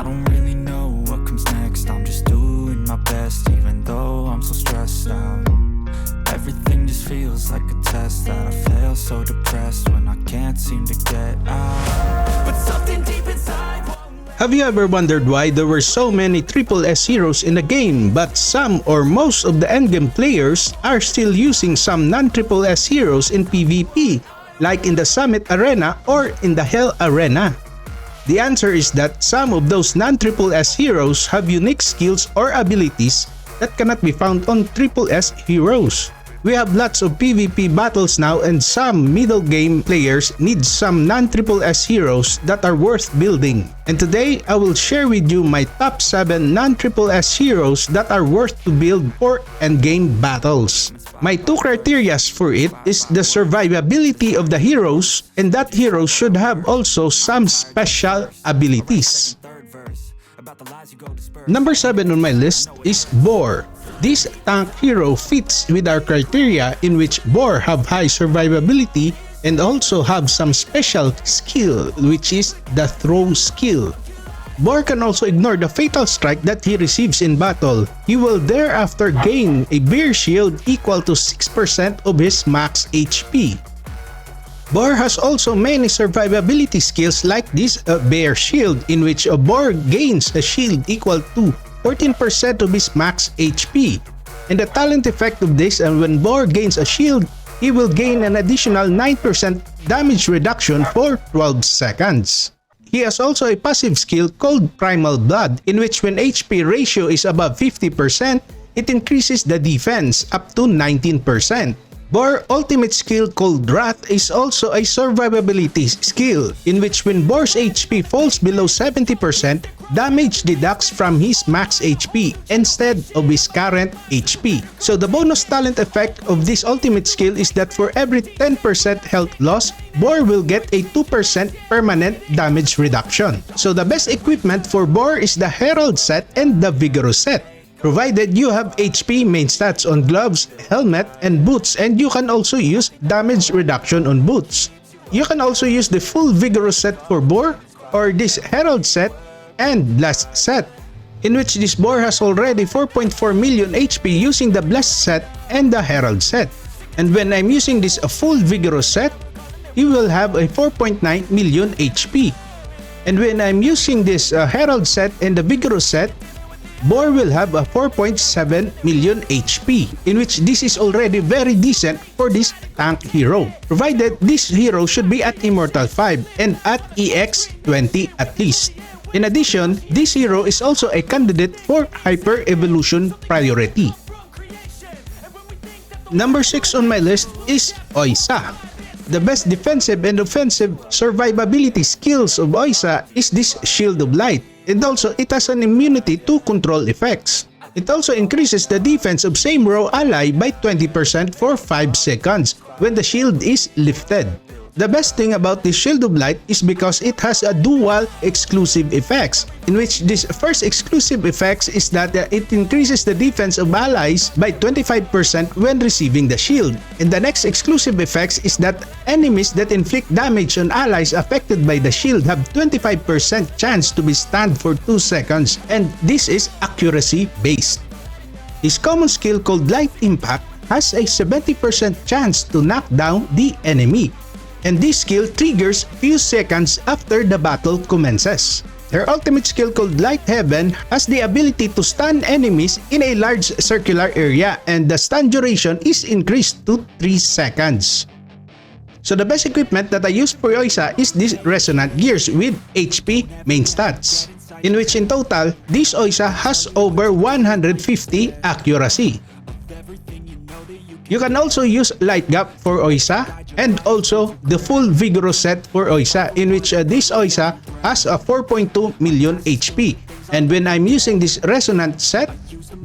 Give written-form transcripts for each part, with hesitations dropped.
I don't really know what comes next. I'm just doing my best, even though I'm so stressed out. Everything just feels like a test that I fail, so depressed when I can't seem to get out. But something deep inside won't. Have you ever wondered why there were so many SSS heroes in the game, but some or most of the endgame players are still using some non-SSS heroes in PvP, like in the Summit Arena or in the Hell Arena? The answer is that some of those non-SSS heroes have unique skills or abilities that cannot be found on SSS heroes. We have lots of PvP battles now, and some middle game players need some non-SSS heroes that are worth building. And today, I will share with you my top 7 non-SSS heroes that are worth to build for endgame battles. My 2 criteria for it is the survivability of the heroes, and that hero should have also some special abilities. Number 7 on my list is Boar. This tank hero fits with our criteria, in which Boar have high survivability and also have some special skill, which is the throw skill. Boar can also ignore the fatal strike that he receives in battle. He will thereafter gain a bear shield equal to 6% of his max HP. Boar has also many survivability skills like this bear shield, in which a Boar gains a shield equal to 14% of his max HP. And the talent effect of this, and when Boar gains a shield, he will gain an additional 9% damage reduction for 12 seconds. He has also a passive skill called Primal Blood, in which when HP ratio is above 50%, it increases the defense up to 19%. Boar ultimate skill called Wrath is also a survivability skill, in which when Boar's HP falls below 70%, damage deducts from his max HP instead of his current HP. So the bonus talent effect of this ultimate skill is that for every 10% health loss, Boar will get a 2% permanent damage reduction. So the best equipment for Boar is the Herald set and the Vigorous set, provided you have HP main stats on gloves, helmet, and boots, and you can also use damage reduction on boots. You can also use the full Vigorous set for Boar, or this Herald set and Blast set, in which this Boar has already 4.4 million HP using the Blast set and the Herald set. And when I'm using this full Vigorous set, he will have a 4.9 million HP. And when I'm using this Herald set and the Vigorous set, Boar will have a 4.7 million HP, in which this is already very decent for this tank hero, provided this hero should be at Immortal 5 and at EX 20 at least. In addition, this hero is also a candidate for Hyper Evolution priority. Number 6 on my list is Oisa. The best defensive and offensive survivability skills of Oisa is this Shield of Light, and also it has an immunity to control effects. It also increases the defense of same row ally by 20% for 5 seconds when the shield is lifted. The best thing about this Shield of Light is because it has a dual exclusive effects, in which this first exclusive effects is that it increases the defense of allies by 25% when receiving the shield. And the next exclusive effects is that enemies that inflict damage on allies affected by the shield have 25% chance to be stunned for 2 seconds, and this is accuracy based. His common skill called Light Impact has a 70% chance to knock down the enemy, and this skill triggers few seconds after the battle commences. Her ultimate skill called Light Heaven has the ability to stun enemies in a large circular area, and the stun duration is increased to 3 seconds. So the best equipment that I use for Oisa is this Resonant Gears with HP main stats, in which in total, this Oisa has over 150 accuracy. You can also use Light Gap for Oisa, and also the full Vigorous set for Oisa, in which this Oisa has a 4.2 million HP. And when I'm using this Resonant set,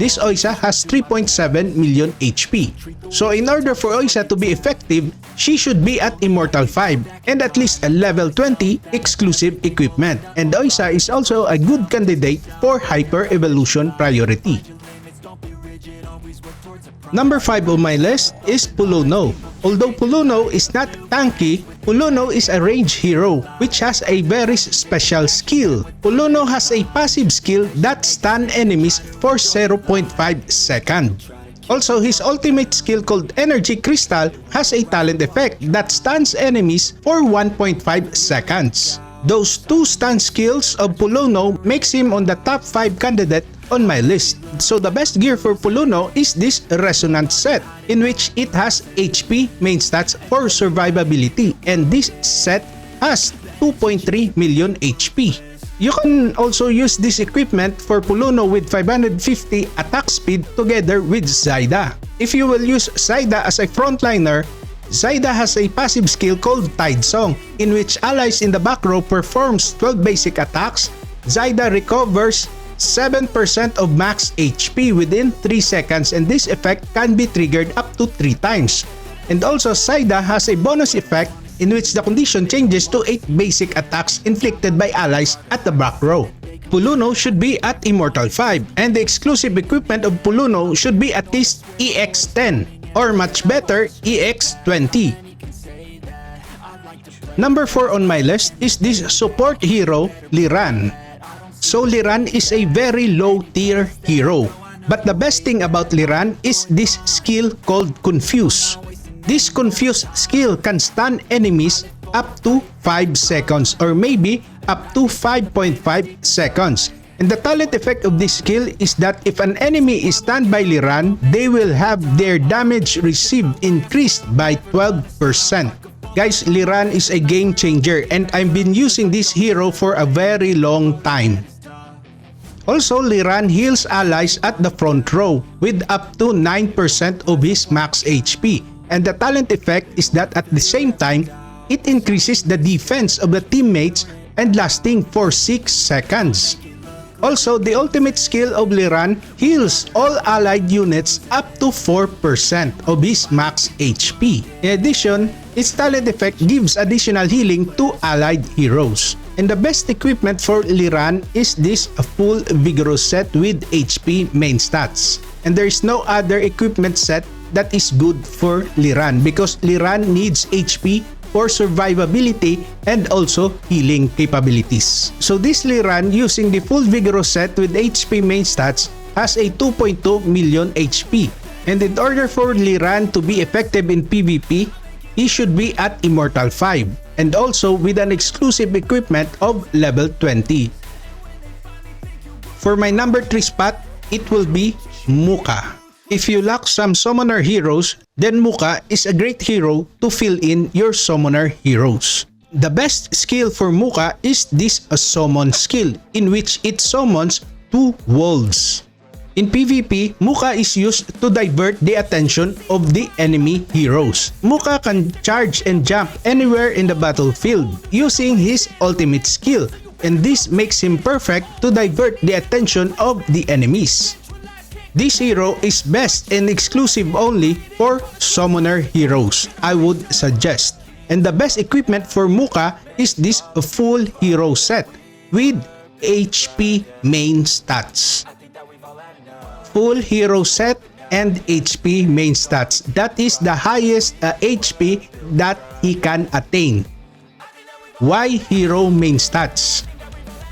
this Oisa has 3.7 million HP. So in order for Oisa to be effective, she should be at Immortal 5 and at least a level 20 exclusive equipment. And Oisa is also a good candidate for Hyper Evolution priority. Number 5 on my list is Puluno. Although Puluno is not tanky, Puluno is a range hero which has a very special skill. Puluno has a passive skill that stun enemies for 0.5 seconds. Also, his ultimate skill called Energy Crystal has a talent effect that stuns enemies for 1.5 seconds. Those two stun skills of Puluno makes him on the top 5 candidate on my list. So the best gear for Puluno is this Resonance set, in which it has HP main stats for survivability, and this set has 2.3 million HP. You can also use this equipment for Puluno with 550 attack speed together with Zyda. If you will use Zyda as a frontliner, Zyda has a passive skill called Tide Song, in which allies in the back row performs 12 basic attacks. Zyda recovers 7% of max HP within 3 seconds, and this effect can be triggered up to 3 times. And also, Zyda has a bonus effect in which the condition changes to 8 basic attacks inflicted by allies at the back row. Puluno should be at Immortal 5, and the exclusive equipment of Puluno should be at least EX10 or much better EX20. Number 4 on my list is this support hero, Liran. So Liran is a very low tier hero, but the best thing about Liran is this skill called Confuse. This Confuse skill can stun enemies up to 5 seconds or maybe up to 5.5 seconds. And the talent effect of this skill is that if an enemy is stunned by Liran, they will have their damage received increased by 12%. Guys, Liran is a game changer, and I've been using this hero for a very long time. Also, Liran heals allies at the front row with up to 9% of his max HP. And the talent effect is that at the same time, it increases the defense of the teammates and lasting for 6 seconds. Also, the ultimate skill of Liran heals all allied units up to 4% of his max HP. In addition, its talent effect gives additional healing to allied heroes. And the best equipment for Liran is this full Vigorous set with HP main stats. And there is no other equipment set that is good for Liran because Liran needs HP for survivability and also healing capabilities. So this Liran using the full Vigorous set with HP main stats has a 2.2 million HP. And in order for Liran to be effective in PvP, he should be at Immortal 5 and also with an exclusive equipment of level 20. For my number 3 spot, it will be Muka. If you lack some summoner heroes, then Muka is a great hero to fill in your summoner heroes. The best skill for Muka is this summon skill, in which it summons 2 wolves. In PvP, Muka is used to divert the attention of the enemy heroes. Muka can charge and jump anywhere in the battlefield using his ultimate skill, and this makes him perfect to divert the attention of the enemies. This hero is best and exclusive only for summoner heroes, I would suggest. And the best equipment for Muka is this full hero set with HP main stats. Full hero set and HP main stats. That is the highest HP that he can attain. Why hero main stats?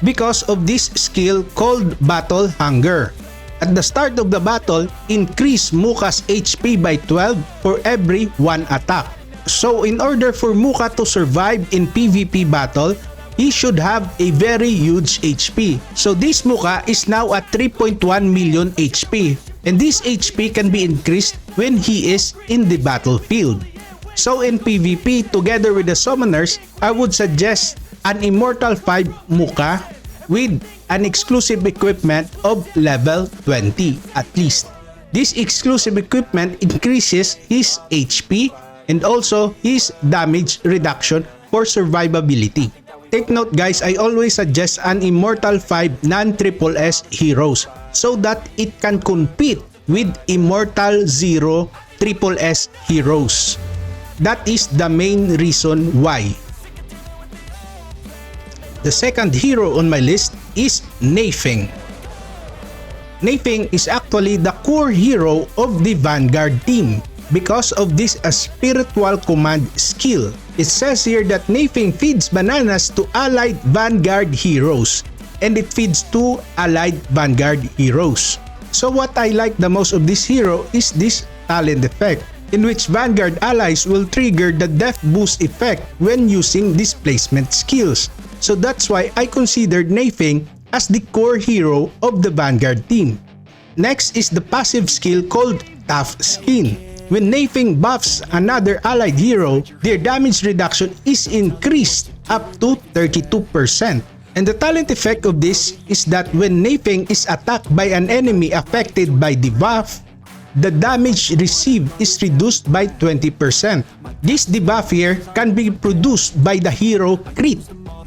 Because of this skill called Battle Hunger. At the start of the battle, increase Muka's HP by 12 for every 1 attack. So in order for Muka to survive in PvP battle, he should have a very huge HP. So this Muka is now at 3.1 million HP, and this HP can be increased when he is in the battlefield. So in PvP, together with the summoners, I would suggest an Immortal 5 Muka with an exclusive equipment of level 20 at least. This exclusive equipment increases his HP and also his damage reduction for survivability. Take note guys, I always suggest an Immortal 5 non-SSS heroes so that it can compete with Immortal 0 SSS heroes. That is the main reason why. The second hero on my list is Neffex. Neffex is actually the core hero of the Vanguard team. because of this spiritual command skill. It says here that Neffex feeds bananas to allied vanguard heroes, and it feeds 2 allied vanguard heroes. So what I like the most of this hero is this talent effect, in which vanguard allies will trigger the death boost effect when using displacement skills. So that's why I considered Neffex as the core hero of the vanguard team. Next is the passive skill called Tough Skin. When Neffex buffs another allied hero, their damage reduction is increased up to 32%. And the talent effect of this is that when Neffex is attacked by an enemy affected by the buff, the damage received is reduced by 20%. This debuff here can be produced by the hero Crit,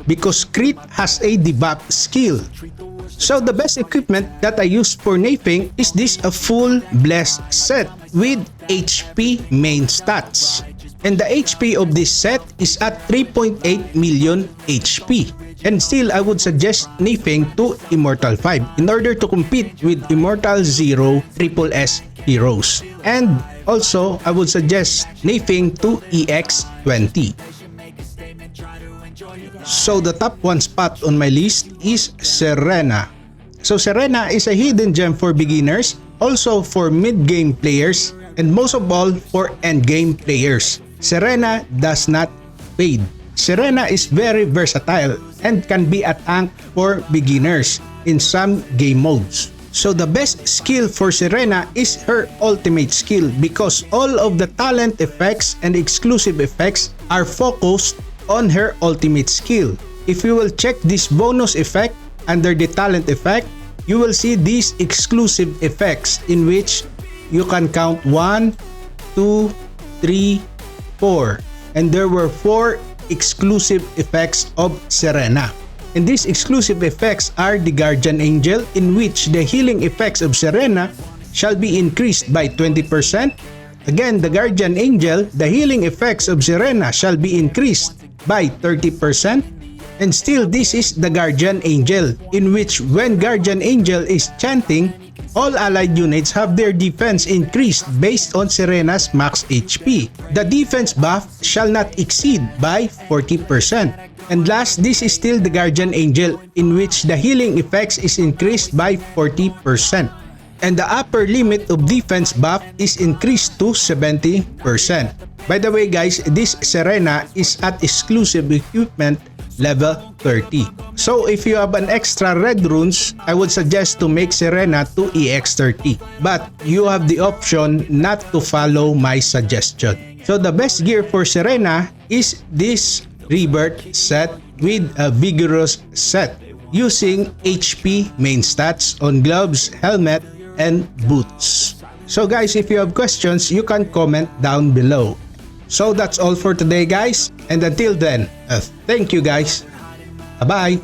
because Crit has a debuff skill. So the best equipment that I use for Neffex is this full blessed set with HP main stats. And the HP of this set is at 3.8 million HP. And still, I would suggest Neffex to Immortal 5 in order to compete with Immortal 0 SSS heroes. And also, I would suggest Neffex to EX20. So the top 1 spot on my list is Serena. So Serena is a hidden gem for beginners, also for mid-game players, and most of all for end-game players. Serena does not fade. Serena is very versatile and can be a tank for beginners in some game modes. So the best skill for Serena is her ultimate skill, because all of the talent effects and exclusive effects are focused on her ultimate skill. If you will check this bonus effect under the talent effect, you will see these exclusive effects in which you can count 1, 2, 3, 4. And there were 4 exclusive effects of Serena. And these exclusive effects are the Guardian Angel, in which the healing effects of Serena shall be increased by 20%. Again, the Guardian Angel, the healing effects of Serena shall be increased by 30%. And still, this is the Guardian Angel, in which when Guardian Angel is chanting, all allied units have their defense increased based on Serena's max HP. The defense buff shall not exceed by 40%. And last, this is still the Guardian Angel, in which the healing effects is increased by 40%. And the upper limit of defense buff is increased to 70%. By the way guys, this Serena is at exclusive equipment level 30. So if you have an extra red runes, I would suggest to make Serena to EX30. But you have the option not to follow my suggestion. So the best gear for Serena is this Rebirth set with a vigorous set using HP main stats on gloves, helmet, and boots. So guys, if you have questions, you can comment down below. So that's all for today guys, and until then, thank you guys. Bye-bye.